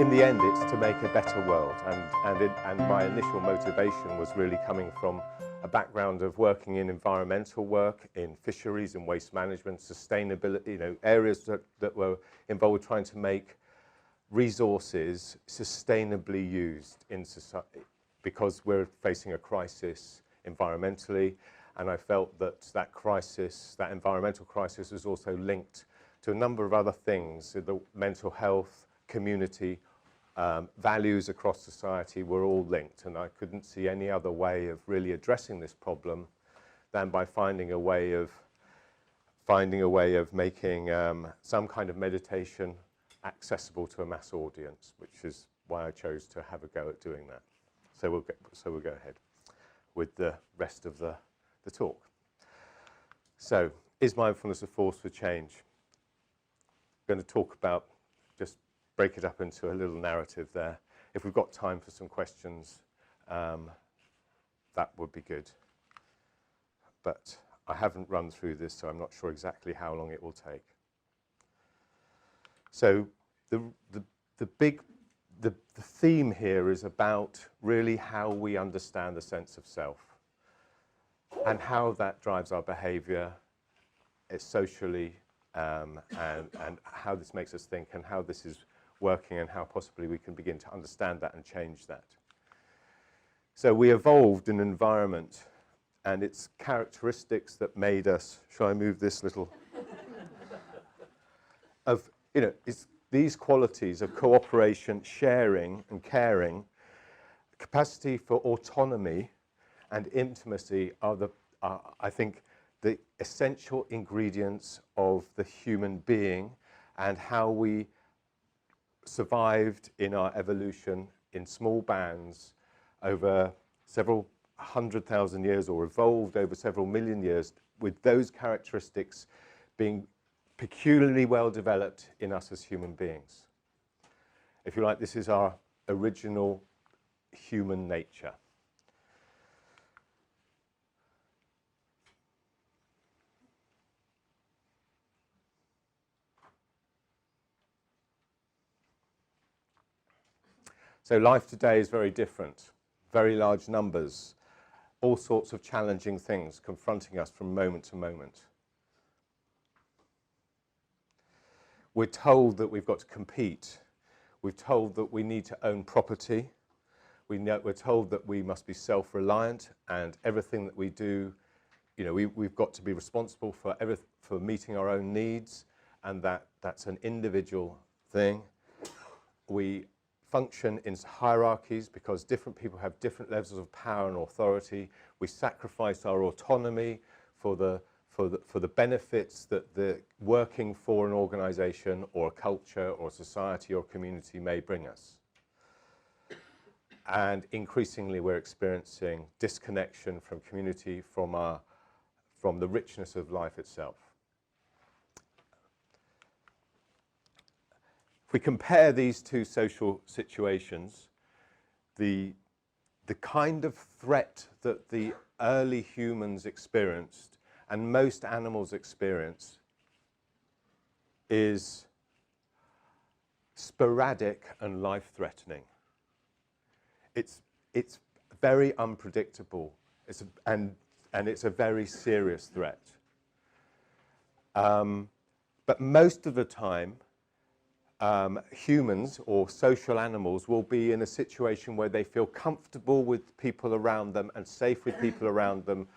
in the end, it's to make a better world. And my initial motivation was really coming from a background of working in environmental work, in fisheries and waste management, sustainability, areas that were involved with trying to make resources sustainably used in society, because we're facing a crisis environmentally, and I felt that crisis, that environmental crisis, was also linked to a number of other things. The mental health, community, values across society were all linked, and I couldn't see any other way of really addressing this problem than by finding a way of making some kind of meditation accessible to a mass audience, which is why I chose to have a go at doing that. So we'll go ahead with the rest of the talk. So, is mindfulness a force for change? I'm going to talk about, just break it up into a little narrative there. If we've got time for some questions, that would be good. But I haven't run through this, so I'm not sure exactly how long it will take. So the theme here is about really how we understand the sense of self and how that drives our behavior socially, and how this makes us think, and how this is working, and how possibly we can begin to understand that and change that. So we evolved in an environment, and its characteristics that made us, shall I move this little, of, it's these qualities of cooperation, sharing and caring, capacity for autonomy and intimacy are I think, the essential ingredients of the human being, and how we survived in our evolution in small bands over several 100,000 years, or evolved over several million years, with those characteristics being peculiarly well developed in us as human beings. If you like, this is our original human nature. So life today is very different. Very large numbers, all sorts of challenging things confronting us from moment to moment. We're told that we've got to compete. We're told that we need to own property. We're told that we must be self-reliant, and everything that we do, we've got to be responsible for meeting our own needs, and that's an individual thing. We function in hierarchies because different people have different levels of power and authority. We sacrifice our autonomy for the benefits that the working for an organization or a culture or a society or community may bring us. And increasingly we're experiencing disconnection from community, from the richness of life itself. If we compare these two social situations, the kind of threat that the early humans experienced and most animals experience is sporadic and life-threatening. It's very unpredictable, and it's a very serious threat. But most of the time, humans or social animals will be in a situation where they feel comfortable with people around them and safe with people around them,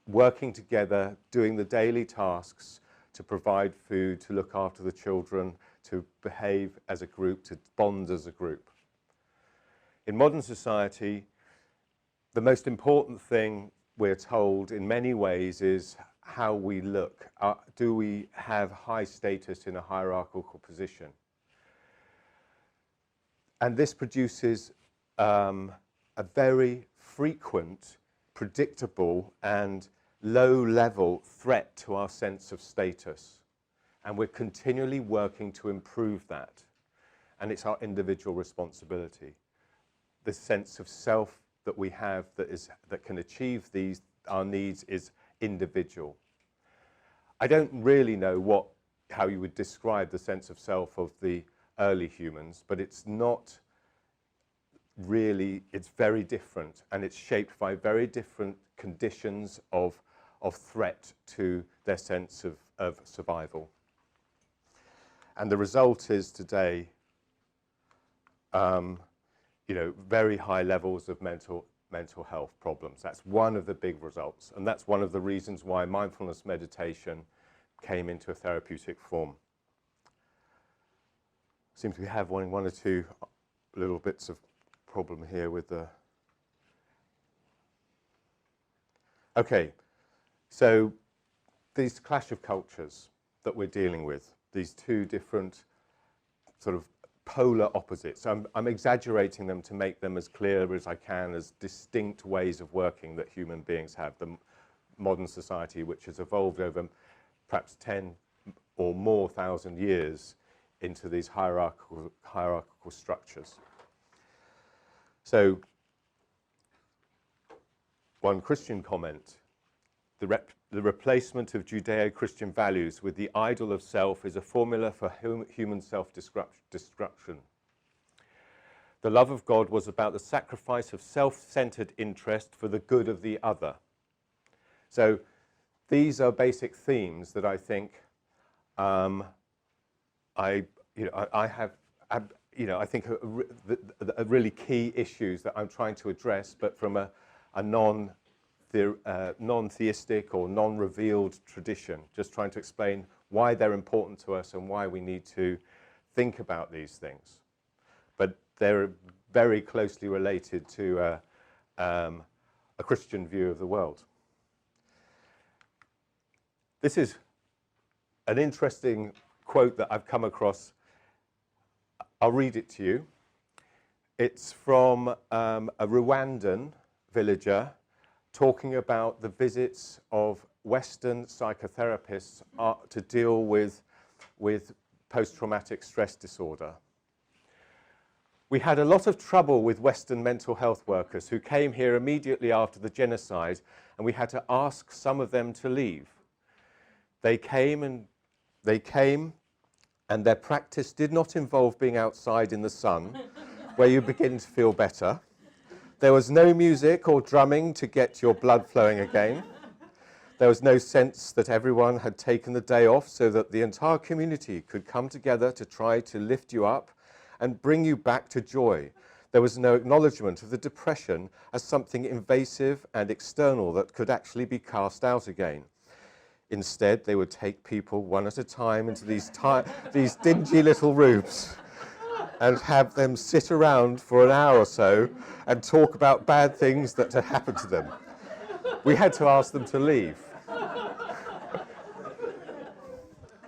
working together, doing the daily tasks to provide food, to look after the children, to behave as a group, to bond as a group. In modern society, the most important thing we're told in many ways is how we look. Do we have high status in a hierarchical position? And this produces a very frequent, predictable and low-level threat to our sense of status. And we're continually working to improve that. And it's our individual responsibility. The sense of self that we have that can achieve our needs is individual. I don't really know how you would describe the sense of self of the early humans, but it's not really, it's very different, and it's shaped by very different conditions of threat to their sense of survival. And the result is today, very high levels of mental health problems. That's one of the big results, and that's one of the reasons why mindfulness meditation came into a therapeutic form. Seems we have one or two little bits of problem here with the... Okay, so these clash of cultures that we're dealing with, these two different sort of polar opposites. I'm exaggerating them to make them as clear as I can as distinct ways of working that human beings have. The modern society, which has evolved over perhaps 10 or more thousand years into these hierarchical structures. So, one Christian comment, the replacement of Judeo-Christian values with the idol of self is a formula for human self-destruction. The love of God was about the sacrifice of self-centered interest for the good of the other. So these are basic themes that I think I think are really key issues that I'm trying to address, but from a non-theistic or non-revealed tradition, just trying to explain why they're important to us and why we need to think about these things. But they're very closely related to a Christian view of the world. This is an interesting quote that I've come across. I'll read it to you. It's from a Rwandan villager talking about the visits of Western psychotherapists to deal with post-traumatic stress disorder. We had a lot of trouble with Western mental health workers who came here immediately after the genocide, and we had to ask some of them to leave. They came, and their practice did not involve being outside in the sun, where you begin to feel better. There was no music or drumming to get your blood flowing again. There was no sense that everyone had taken the day off so that the entire community could come together to try to lift you up and bring you back to joy. There was no acknowledgement of the depression as something invasive and external that could actually be cast out again. Instead, they would take people one at a time into these dingy little rooms and have them sit around for an hour or so and talk about bad things that had happened to them. We had to ask them to leave.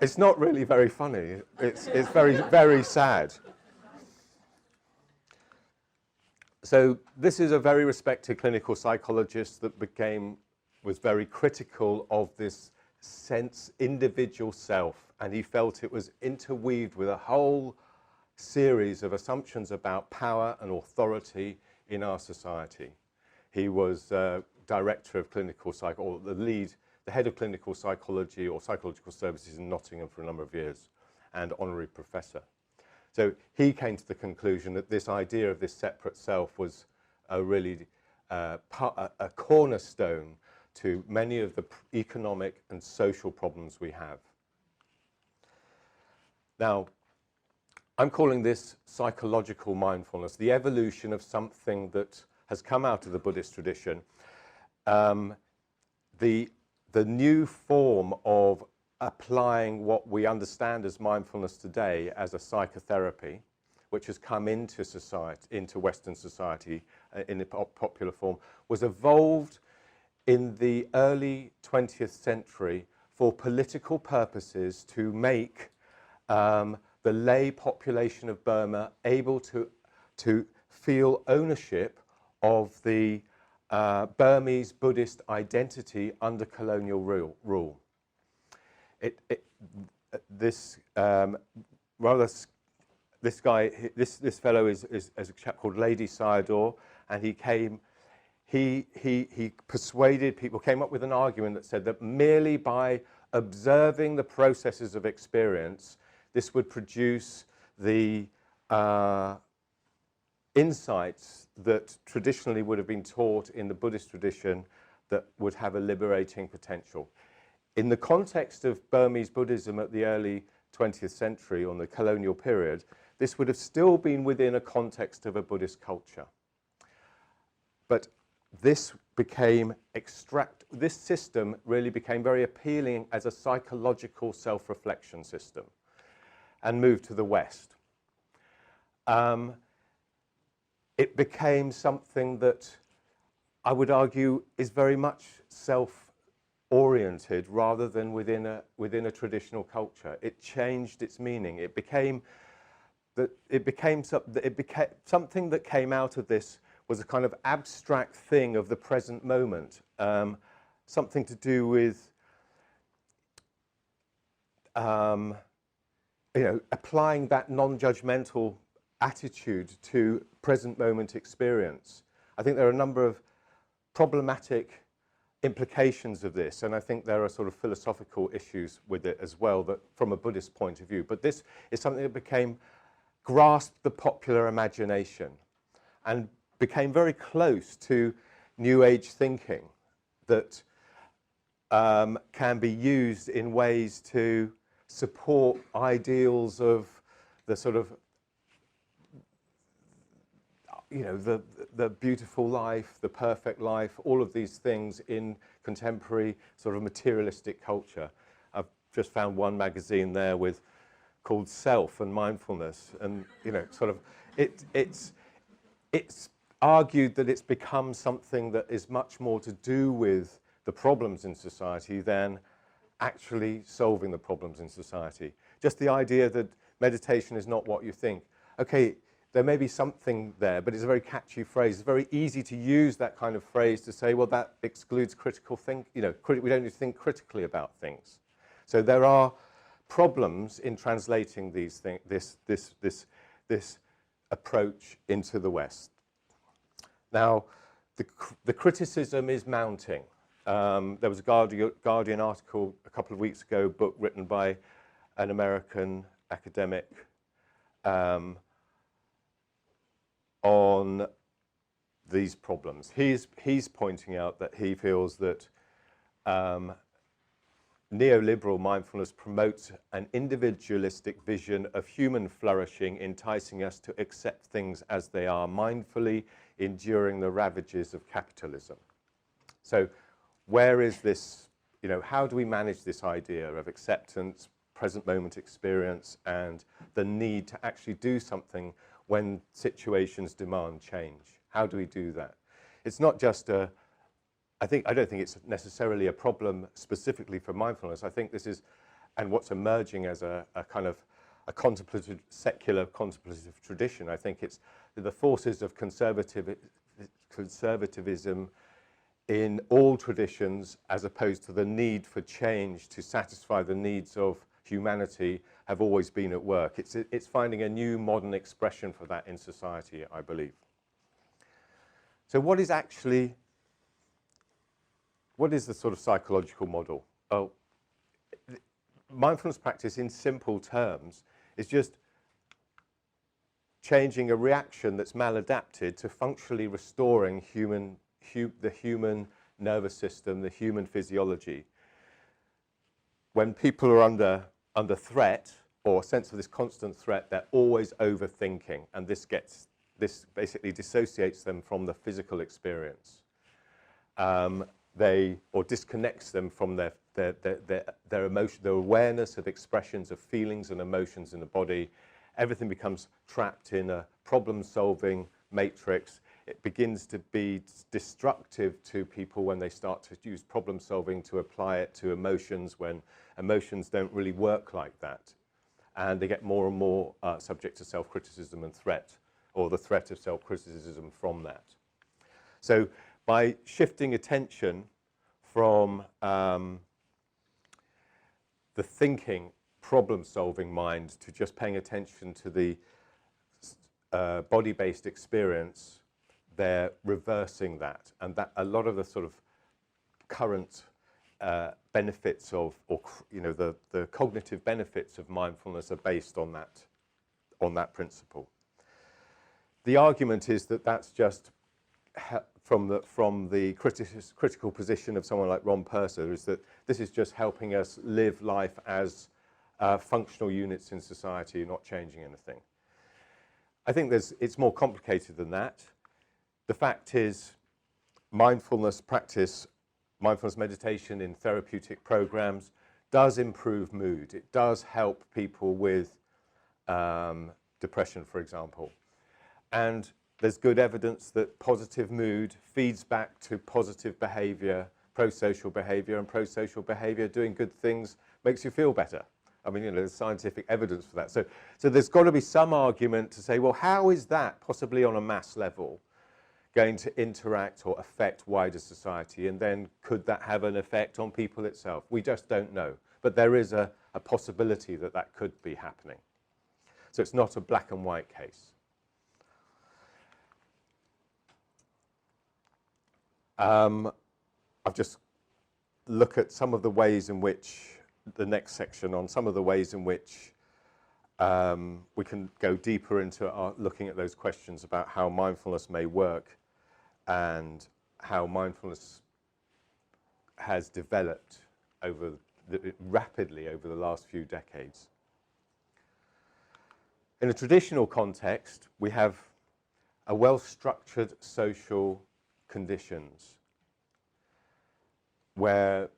It's not really very funny. It's very, very sad. So this is a very respected clinical psychologist that was very critical of this individual self, and he felt it was interweaved with a whole series of assumptions about power and authority in our society. He was director of clinical psychology, the head of clinical psychology or psychological services in Nottingham for a number of years, and honorary professor. So he came to the conclusion that this idea of this separate self was a cornerstone to many of the economic and social problems we have. Now, I'm calling this psychological mindfulness, the evolution of something that has come out of the Buddhist tradition. The new form of applying what we understand as mindfulness today as a psychotherapy, which has come into society, into Western society in a popular form, was evolved in the early 20th century for political purposes to make the lay population of Burma able to feel ownership of the Burmese Buddhist identity under colonial rule. This fellow is a chap called Lady Sayadaw, and he persuaded people, came up with an argument that said that merely by observing the processes of experience, this would produce the insights that traditionally would have been taught in the Buddhist tradition that would have a liberating potential. In the context of Burmese Buddhism at the early 20th century, on the colonial period, this would have still been within a context of a Buddhist culture. But this system really became very appealing as a psychological self-reflection system and moved to the West. It became something that I would argue is very much self-oriented rather than within a traditional culture. It changed its meaning. It became something that came out of this was a kind of abstract thing of the present moment, something to do with applying that non-judgmental attitude to present moment experience. I think there are a number of problematic implications of this, and I think there are sort of philosophical issues with it as well, that from a Buddhist point of view. But this is something that grasped the popular imagination and became very close to New Age thinking that can be used in ways to support ideals of the sort of, the beautiful life, the perfect life, all of these things in contemporary sort of materialistic culture. I've just found one magazine there called Self and Mindfulness, and it's argued that it's become something that is much more to do with the problems in society than actually solving the problems in society. Just the idea that meditation is not what you think. Okay, there may be something there, but it's a very catchy phrase. It's very easy to use that kind of phrase to say, well, that excludes critical thinking. We don't need to think critically about things. So there are problems in translating these this approach into the West. Now, the criticism is mounting. There was a Guardian article a couple of weeks ago, a book written by an American academic on these problems. He's pointing out that he feels that neoliberal mindfulness promotes an individualistic vision of human flourishing, enticing us to accept things as they are, mindfully enduring the ravages of capitalism. So where is this, how do we manage this idea of acceptance, present moment experience, and the need to actually do something when situations demand change? How do we do that? It's not just I don't think it's necessarily a problem specifically for mindfulness. I think this is, and what's emerging as a kind of a contemplative, secular contemplative tradition. I think it's the forces of conservatism in all traditions, as opposed to the need for change to satisfy the needs of humanity, have always been at work. It's finding a new modern expression for that in society, I believe. So what is the sort of psychological model? Oh, mindfulness practice in simple terms is just changing a reaction that's maladapted to functionally restoring the human nervous system, the human physiology. When people are under threat, or a sense of this constant threat, they're always overthinking, and this basically dissociates them from the physical experience. Or disconnects them from their emotion, their awareness of expressions of feelings and emotions in the body. Everything becomes trapped in a problem-solving matrix. It begins to be destructive to people when they start to use problem-solving to apply it to emotions, when emotions don't really work like that. And they get more and more subject to self-criticism and threat, or the threat of self-criticism from that. So by shifting attention from the thinking, problem-solving mind to just paying attention to the body-based experience, they're reversing that. And that a lot of the sort of current benefits of, the cognitive benefits of mindfulness are based on that on that principle. The argument is that that's just from the critical position of someone like Ron Purser, is that this is just helping us live life as functional units in society, not changing anything. I think it's more complicated than that. The fact is, mindfulness practice, mindfulness meditation in therapeutic programs does improve mood. It does help people with depression, for example. And there's good evidence that positive mood feeds back to positive behavior, pro-social behavior, and pro-social behavior, doing good things, makes you feel better. I mean, there's scientific evidence for that. So there's got to be some argument to say, well, how is that possibly on a mass level going to interact or affect wider society? And then could that have an effect on people itself? We just don't know. But there is a possibility that that could be happening. So it's not a black and white case. I've just look at some of the ways in which, the next section on some of the ways in which we can go deeper into looking at those questions about how mindfulness may work and how mindfulness has developed rapidly over the last few decades. In a traditional context, we have a well-structured social conditions where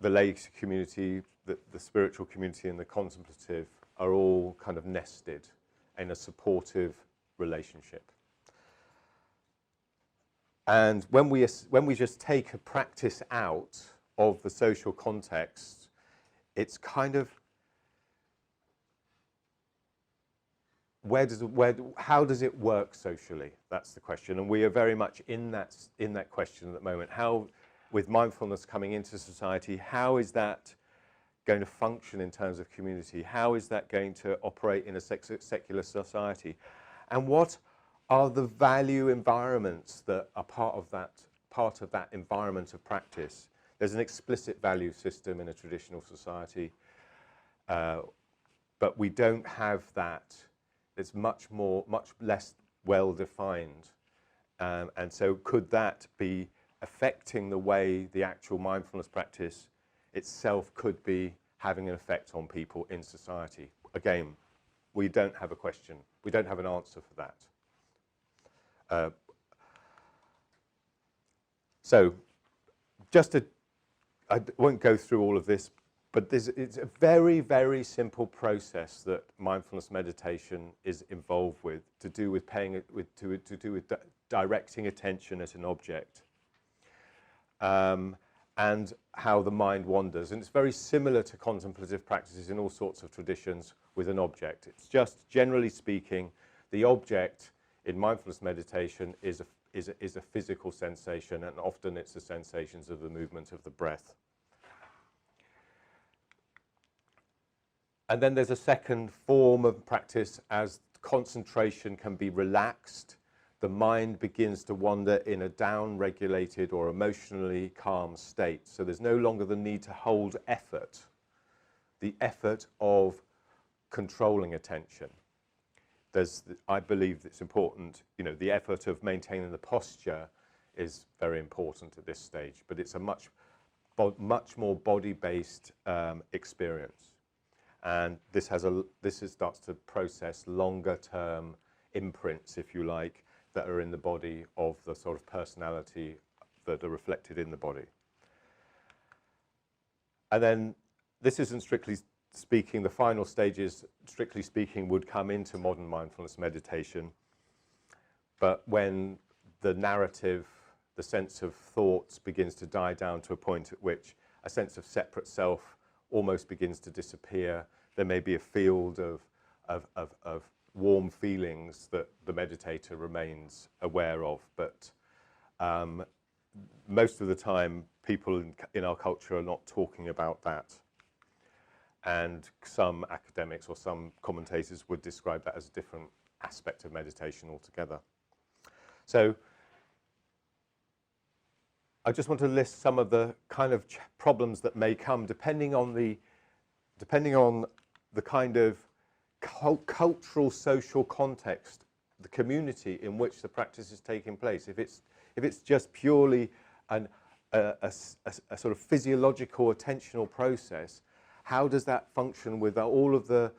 the lay community, the spiritual community and the contemplative are all kind of nested in a supportive relationship. And when we just take a practice out of the social context, it's kind of, how does it work socially? That's the question, and we are very much in that question at the moment. How, with mindfulness coming into society, how is that going to function in terms of community? How is that going to operate in a secular society? And what are the value environments that are part of that environment of practice? There's an explicit value system in a traditional society, but we don't have that. It's much less well defined. And so could that be affecting the way the actual mindfulness practice itself could be having an effect on people in society? Again, we don't have a question. We don't have an answer for that. So I won't go through all of this, but it's a very, very simple process that mindfulness meditation is involved with, to do with directing attention at an object, and how the mind wanders. And it's very similar to contemplative practices in all sorts of traditions with an object. It's just, generally speaking, the object in mindfulness meditation is a physical sensation, and often it's the sensations of the movement of the breath. And then there's a second form of practice. As concentration can be relaxed, the mind begins to wander in a down-regulated or emotionally calm state. So there's no longer the need to hold effort, the effort of controlling attention. I believe it's important, the effort of maintaining the posture is very important at this stage, but it's a much more body-based experience. And this starts to process longer-term imprints, if you like, that are in the body of the sort of personality that are reflected in the body. And then this isn't strictly speaking, the final stages, strictly speaking, would come into modern mindfulness meditation. But when the narrative, the sense of thoughts begins to die down to a point at which a sense of separate self almost begins to disappear, there may be a field of warm feelings that the meditator remains aware of. But most of the time, people in our culture are not talking about that. And some academics or some commentators would describe that as a different aspect of meditation altogether. So I just want to list some of the kind of problems that may come depending on the kind of cultural, social context, the community in which the practice is taking place. If it's just purely a sort of physiological attentional process, how does that function with all of the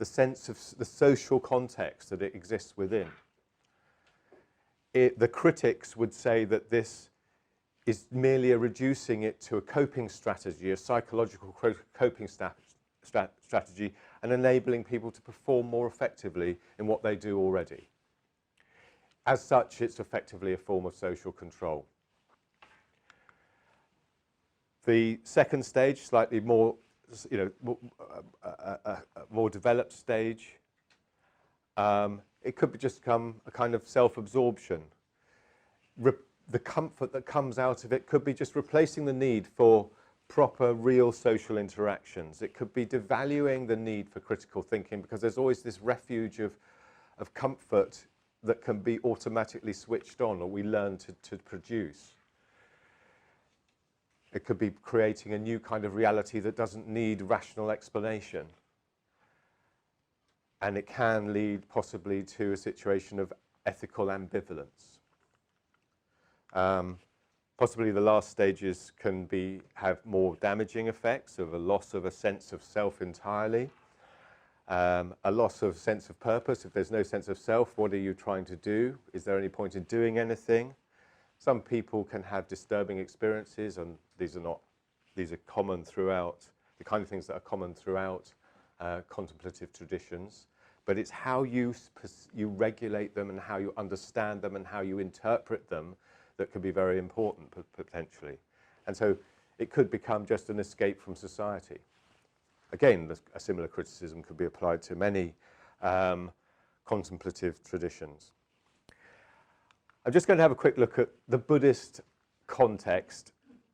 sense of the social context that it exists within? The critics would say that this is merely reducing it to a coping strategy, a psychological coping strategy, and enabling people to perform more effectively in what they do already. As such, it's effectively a form of social control. The second stage, slightly more, more developed stage, it could just become a kind of self-absorption. The comfort that comes out of it could be just replacing the need for proper, real social interactions. It could be devaluing the need for critical thinking, because there's always this refuge of comfort that can be automatically switched on, or we learn to produce. It could be creating a new kind of reality that doesn't need rational explanation. And it can lead possibly to a situation of ethical ambivalence. Possibly the last stages can have more damaging effects of a loss of a sense of self entirely, a loss of sense of purpose. If there's no sense of self, what are you trying to do? Is there any point in doing anything? Some people can have disturbing experiences, and these are common throughout, the kind of things that are common throughout contemplative traditions. But it's how you regulate them and how you understand them and how you interpret them that could be very important, potentially. And so it could become just an escape from society. Again, a similar criticism could be applied to many contemplative traditions. I'm just going to have a quick look at the Buddhist context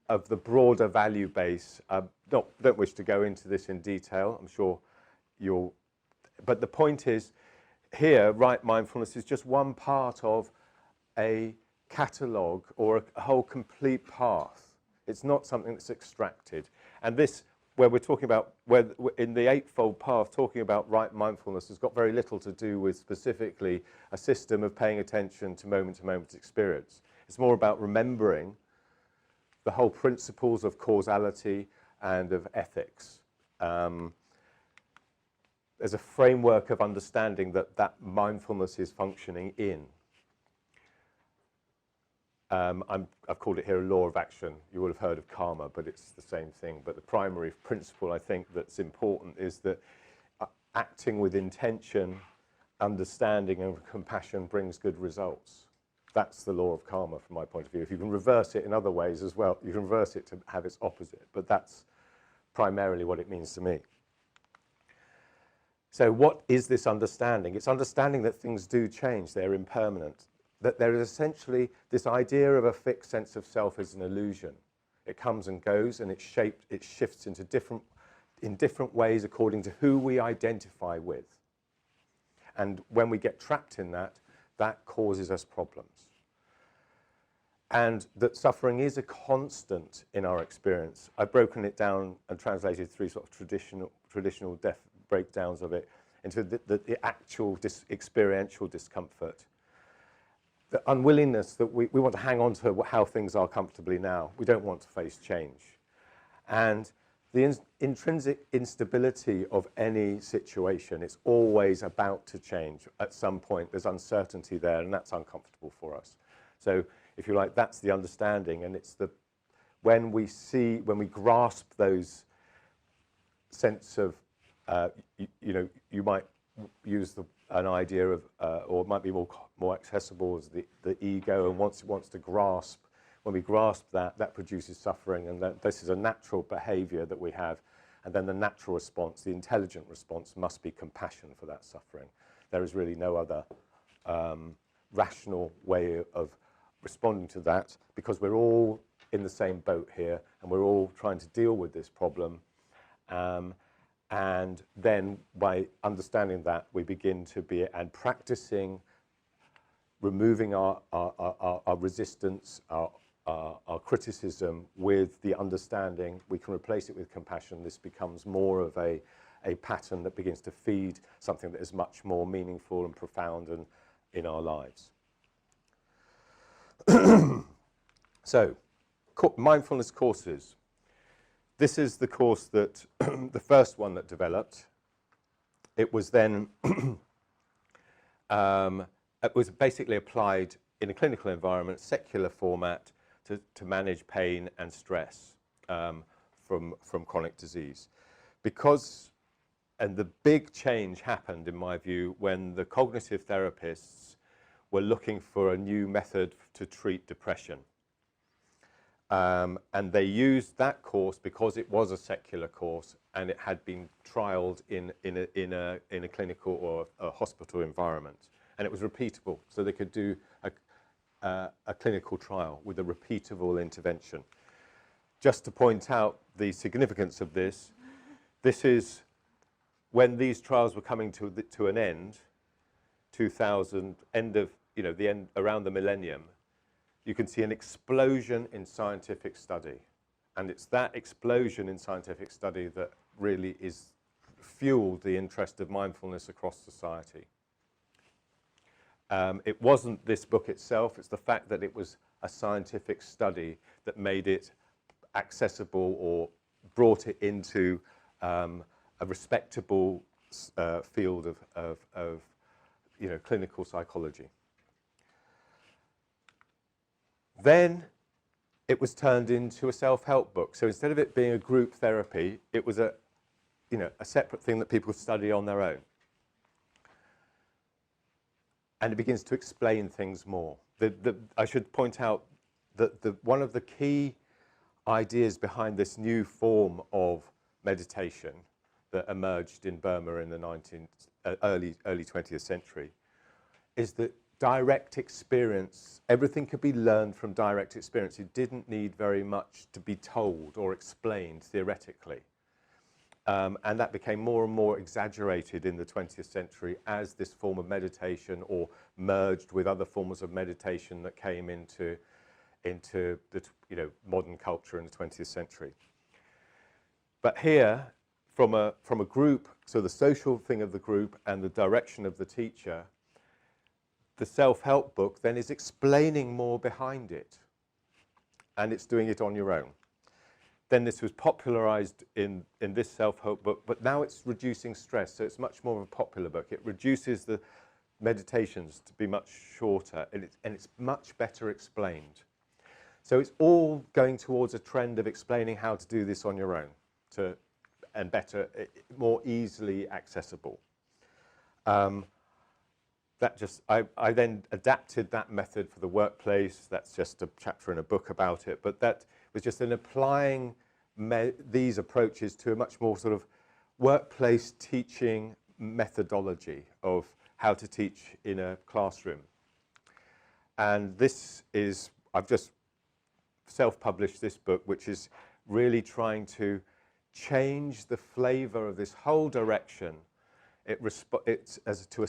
of the broader value base. Don't wish to go into this in detail. I'm sure you'll... But the point is, here, right mindfulness is just one part of a catalogue or a whole complete path. It's not something that's extracted. And this, where we're talking about, where in the Eightfold Path, talking about right mindfulness has got very little to do with specifically a system of paying attention to moment experience. It's more about remembering the whole principles of causality and of ethics. There's a framework of understanding that mindfulness is functioning in. I've called it here a law of action. You would have heard of karma, but it's the same thing. But the primary principle, I think, that's important is that acting with intention, understanding, and compassion brings good results. That's the law of karma from my point of view. If you can reverse it in other ways as well, you can reverse it to have its opposite. But that's primarily what it means to me. So what is this understanding? It's understanding that things do change. They're impermanent. That there is essentially this idea of a fixed sense of self as an illusion. It comes and goes, and it shifts into different ways according to who we identify with. And when we get trapped in that, that causes us problems. And that suffering is a constant in our experience. I've broken it down and translated three sort of traditional breakdowns of it into the actual experiential discomfort. The unwillingness that we want to hang on to how things are comfortably now. We don't want to face change. And the intrinsic instability of any situation, it's always about to change. At some point, there's uncertainty there, and that's uncomfortable for us. So, if you like, that's the understanding, and it's when we grasp those sense of, you might use an idea of, or it might be more accessible as the ego, and once it wants to grasp, when we grasp that, that produces suffering, and this is a natural behavior that we have, and then the natural response, the intelligent response, must be compassion for that suffering. There is really no other rational way of responding to that, because we're all in the same boat here, and we're all trying to deal with this problem. And then by understanding that, we begin to be and practicing removing our resistance, our criticism with the understanding. We can replace it with compassion. This becomes more of a a pattern that begins to feed something that is much more meaningful and profound and in our lives. So, mindfulness courses. This is the course that, the first one that developed. It was then, it was basically applied in a clinical environment, secular format, to manage pain and stress from chronic disease. And the big change happened, in my view, when the cognitive therapists were looking for a new method to treat depression. And they used that course because it was a secular course and it had been trialled in a clinical or a hospital environment. And it was repeatable, so they could do a clinical trial with a repeatable intervention. Just to point out the significance of this, this is when these trials were coming to an end, 2000, around the millennium. You can see an explosion in scientific study. And it's that explosion in scientific study that really fueled the interest of mindfulness across society. It wasn't this book itself, it's the fact that it was a scientific study that made it accessible or brought it into a respectable field of clinical psychology. Then it was turned into a self-help book. So instead of it being a group therapy, it was a separate thing that people study on their own. And it begins to explain things more. I should point out that one of the key ideas behind this new form of meditation that emerged in Burma in the early 20th century is that direct experience, everything could be learned from direct experience. You didn't need very much to be told or explained theoretically. And that became more and more exaggerated in the 20th century as this form of meditation or merged with other forms of meditation that came into the modern culture in the 20th century. But here, from a group, so the social thing of the group and the direction of the teacher, the self-help book then is explaining more behind it, and it's doing it on your own. Then this was popularized in this self-help book, but now it's reducing stress, so it's much more of a popular book. It reduces the meditations to be much shorter, and it's much better explained. So it's all going towards a trend of explaining how to do this on your own, and better, more easily accessible. I then adapted that method for the workplace. That's just a chapter in a book about it, but that was just in applying these approaches to a much more sort of workplace teaching methodology of how to teach in a classroom. And this is, I've just self-published this book, which is really trying to change the flavor of this whole direction. It's as to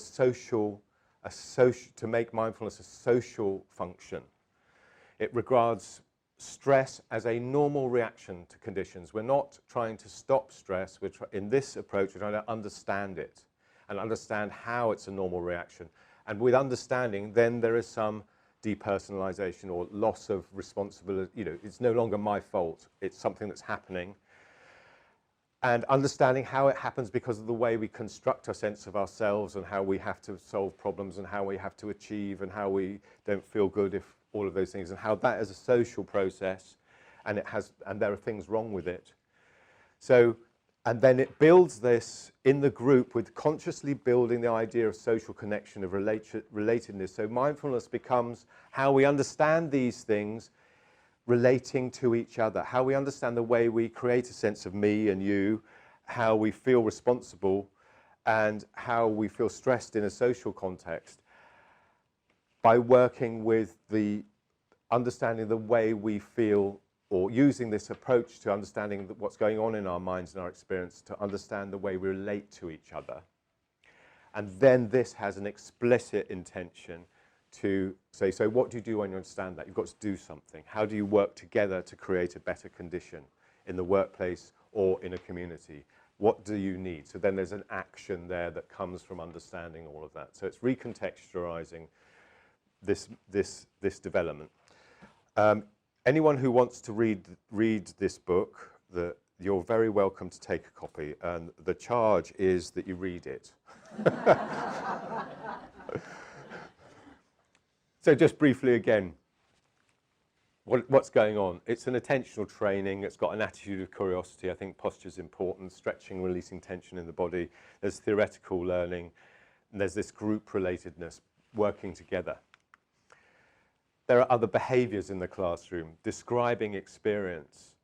to make mindfulness a social function. It regards stress as a normal reaction to conditions. We're not trying to stop stress. In this approach, we're trying to understand it and understand how it's a normal reaction. And with understanding, then there is some depersonalization or loss of responsibility. It's no longer my fault. It's something that's happening. And understanding how it happens because of the way we construct a sense of ourselves and how we have to solve problems and how we have to achieve and how we don't feel good if all of those things, and how that is a social process and there are things wrong with it. So, and then it builds this in the group with consciously building the idea of social connection, of relatedness. So mindfulness becomes how we understand these things relating to each other, how we understand the way we create a sense of me and you, how we feel responsible, and how we feel stressed in a social context by working with the understanding the way we feel, or using this approach to understanding what's going on in our minds and our experience to understand the way we relate to each other. And then this has an explicit intention to say, so what do you do when you understand that? You've got to do something. How do you work together to create a better condition in the workplace or in a community? What do you need? So then there's an action there that comes from understanding all of that. So it's recontextualizing this development. Anyone who wants to read this book, you're very welcome to take a copy, and the charge is that you read it. So just briefly again, what's going on? It's an attentional training. It's got an attitude of curiosity. I think posture is important, stretching, releasing tension in the body. There's theoretical learning, and there's this group relatedness, working together. There are other behaviors in the classroom, describing experience,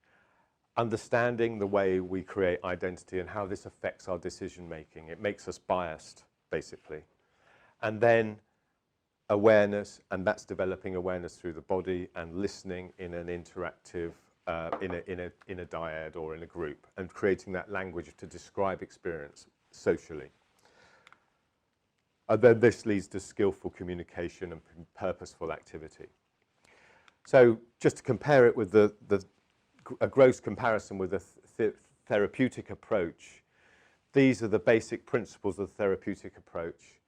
understanding the way we create identity and how this affects our decision making. It makes us biased, basically. And then awareness, and that's developing awareness through the body and listening in an interactive, in a dyad or in a group, and creating that language to describe experience socially. And then this leads to skillful communication and purposeful activity. So just to compare it with a gross comparison with a therapeutic approach, these are the basic principles of the therapeutic approach,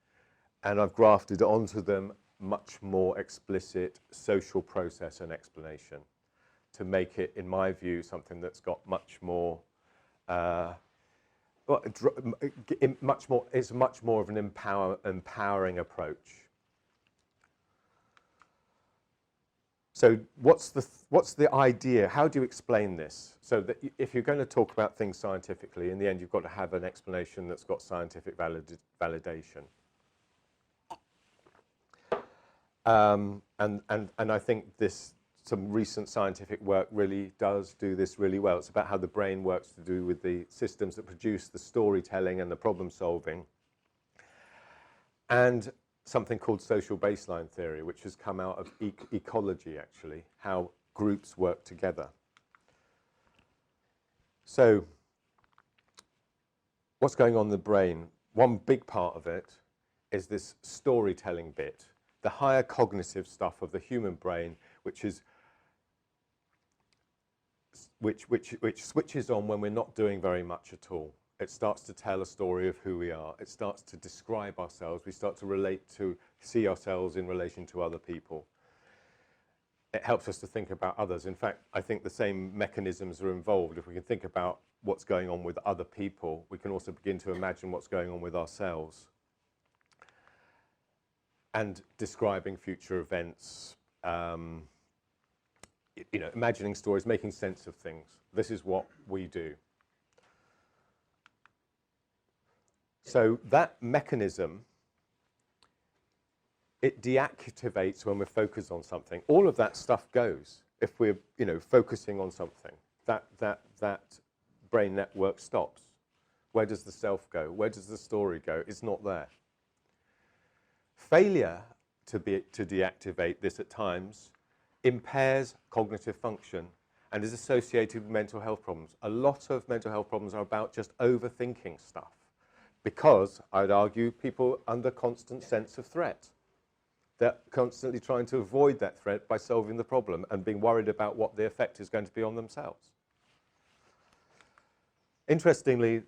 and I've grafted onto them much more explicit social process and explanation to make it, in my view, something that's got much more it's much more of an empowering approach. So what's the idea? How do you explain this? So that if you're going to talk about things scientifically, in the end you've got to have an explanation that's got scientific validation. And I think some recent scientific work really does do this really well. It's about how the brain works to do with the systems that produce the storytelling and the problem solving. And something called social baseline theory, which has come out of ecology, actually, how groups work together. So what's going on in the brain? One big part of it is this storytelling bit, the higher cognitive stuff of the human brain, which switches on when we're not doing very much at all. It starts to tell a story of who we are. It starts to describe ourselves. We start to see ourselves in relation to other people. It helps us to think about others. In fact, I think the same mechanisms are involved. If we can think about what's going on with other people, we can also begin to imagine what's going on with ourselves. And describing future events, imagining stories, making sense of things. This is what we do. So that mechanism, it deactivates when we're focused on something. All of that stuff goes if we're, focusing on something. That brain network stops. Where does the self go? Where does the story go? It's not there. Failure to deactivate this at times impairs cognitive function and is associated with mental health problems. A lot of mental health problems are about just overthinking stuff, because I'd argue people under constant sense of threat. They're constantly trying to avoid that threat by solving the problem and being worried about what the effect is going to be on themselves. Interestingly,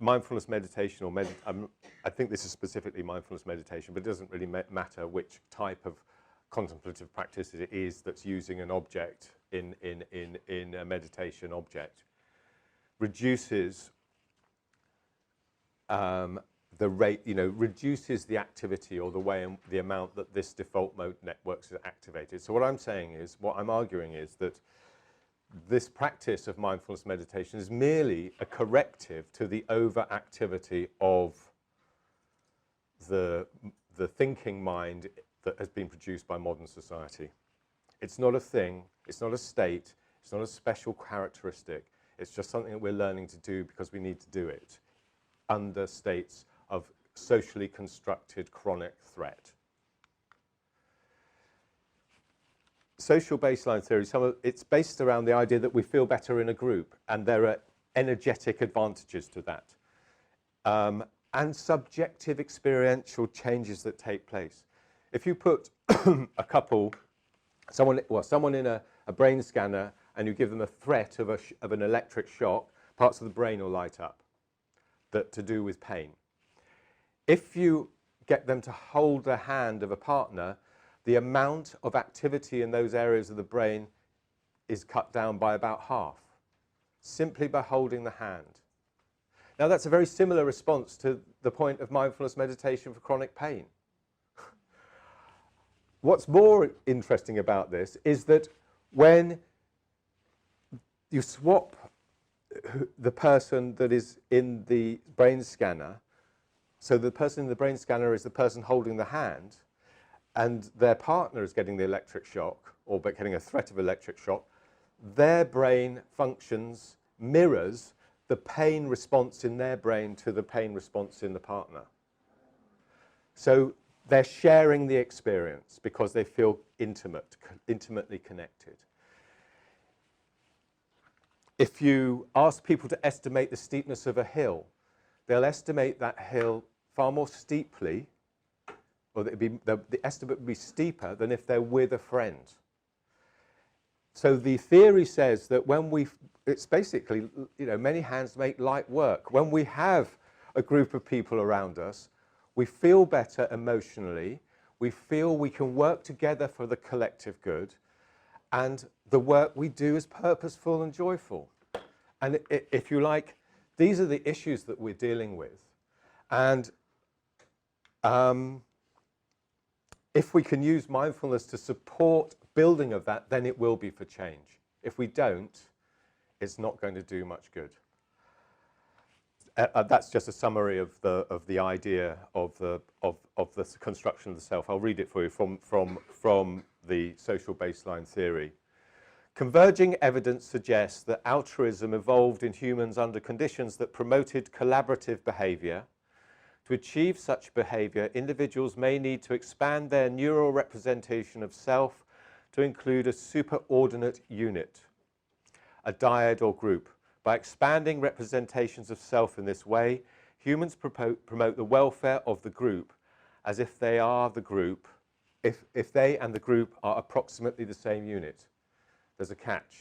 mindfulness meditation, I think this is specifically mindfulness meditation, but it doesn't really matter which type of contemplative practice it is that's using an object in a meditation object, reduces the rate, reduces the activity or the amount that this default mode networks is activated. So what I'm arguing is that this practice of mindfulness meditation is merely a corrective to the overactivity of the thinking mind that has been produced by modern society. It's not a thing, it's not a state, it's not a special characteristic. It's just something that we're learning to do because we need to do it under states of socially constructed chronic threat. Social baseline theory, it's based around the idea that we feel better in a group, and there are energetic advantages to that, and subjective experiential changes that take place. If you put someone in a brain scanner and you give them a threat of an electric shock, parts of the brain will light up that to do with pain. If you get them to hold the hand of a partner, the amount of activity in those areas of the brain is cut down by about half, simply by holding the hand. Now, that's a very similar response to the point of mindfulness meditation for chronic pain. What's more interesting about this is that when you swap the person that is in the brain scanner, so the person in the brain scanner is the person holding the hand, and their partner is getting the electric shock, or getting a threat of electric shock, their brain functions, mirrors the pain response in their brain to the pain response in the partner. So they're sharing the experience because they feel intimately connected. If you ask people to estimate the steepness of a hill, they'll estimate that hill far more steeply, or the estimate would be steeper than if they're with a friend. So the theory says that when it's basically, many hands make light work. When we have a group of people around us, we feel better emotionally, we feel we can work together for the collective good, and the work we do is purposeful and joyful. And if you like, these are the issues that we're dealing with. And if we can use mindfulness to support building of that, then it will be for change. If we don't, it's not going to do much good. That's just a summary of the idea of the construction of the self. I'll read it for you from the social baseline theory. Converging evidence suggests that altruism evolved in humans under conditions that promoted collaborative behavior. To achieve such behavior, individuals may need to expand their neural representation of self to include a superordinate unit, a dyad or group. By expanding representations of self in this way, humans promote the welfare of the group as if they are the group, if they and the group are approximately the same unit. There's a catch.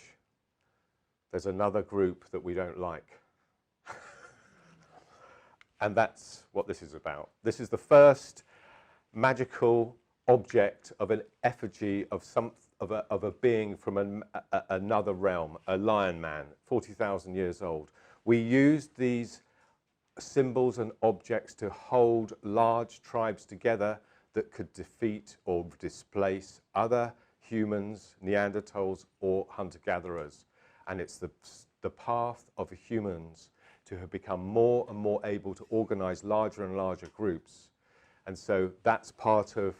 There's another group that we don't like. And that's what this is about. This is the first magical object of an effigy of a being from another realm, a lion man, 40,000 years old. We used these symbols and objects to hold large tribes together that could defeat or displace other humans, Neanderthals, or hunter-gatherers. And it's the path of humans to have become more and more able to organize larger and larger groups. And so that's part of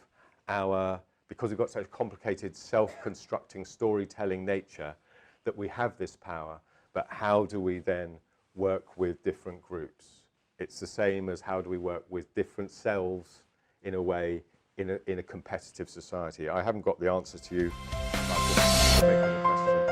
our, because we've got such complicated self-constructing storytelling nature, that we have this power, but how do we then work with different groups? It's the same as how do we work with different selves in a way in a competitive society. I haven't got the answer to you. I'll just make any questions.